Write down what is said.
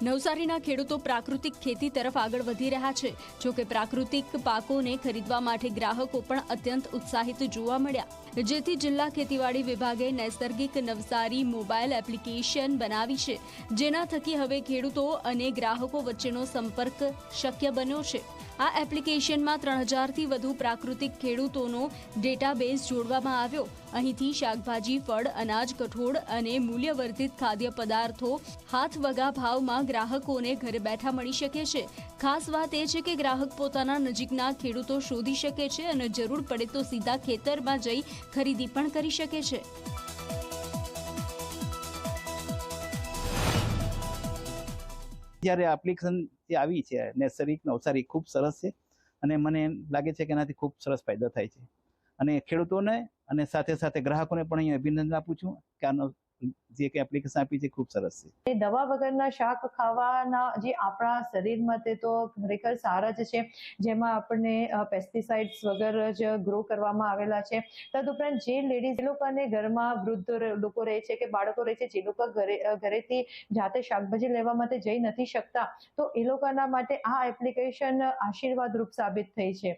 નવસારીના ખેડૂતો પ્રાકૃતિક ખેતી તરફ આગળ વધી રહ્યા છે। જો કે પ્રાકૃતિક પાકોને ખરીદવા માટે ગ્રાહકો પણ અત્યંત ઉત્સાહિત જોવા મળ્યા, જેથી જિલ્લા ખેતીવાડી વિભાગે નૈસર્ગિક નવસારી મોબાઈલ એપ્લિકેશન બનાવી છે, જેના થકી હવે ખેડૂતો અને ગ્રાહકો વચ્ચેનો સંપર્ક શક્ય બન્યો છે। આ એપ્લિકેશનમાં 3000થી વધુ પ્રાકૃતિક ખેડૂતોનો ડેટાબેઝ જોડવામાં આવ્યો। અહીંથી શાકભાજી, ફળ, અનાજ, કઠોળ અને મૂલ્યવર્ધિત ખાદ્ય પદાર્થો હાથવગા ભાવમાં ગ્રાહકોને ઘરે બેઠા મળી શકે છે। ખાસ વાત એ છે કે ગ્રાહક પોતાના નજીકના ખેડૂતો શોધી શકે છે અને જરૂર પડે તો સીધા ખેતરમાં જઈ ખરીદી પણ કરી શકે છે। જ્યારે એપ્લિકેશન જે આવી છે નર્સરી નવસારી ખૂબ સરસ છે અને મને લાગે છે કે એનાથી ખૂબ સરસ ફાયદો થાય છે અને ખેડૂતોને અને સાથે સાથે ગ્રાહકોને પણ અહીં અભિનંદન આપું છું કે આનો જે કે એપ્લિકેશન આપી છે ખૂબ સરસ છે। દવા વગરના શાક ખાવાના જે આપણા શરીર માટે તો ખરેખર સારા જ છે, જેમાં આપણને પેસ્ટિસાઇડ્સ વગર જ ગ્રો કરવામાં આવેલા છે। તદુપરાંત જે લેડીઝ લોકોને ઘરમાં વૃદ્ધ લોકો રહે છે કે બાળકો રહે છે, જે લોકો ઘરેથી જાતે શાકભાજી લેવા માટે જઈ નથી શકતા, તો એ લોકોના માટે આ એપ્લિકેશન આશીર્વાદ રૂપ સાબિત થઈ છે।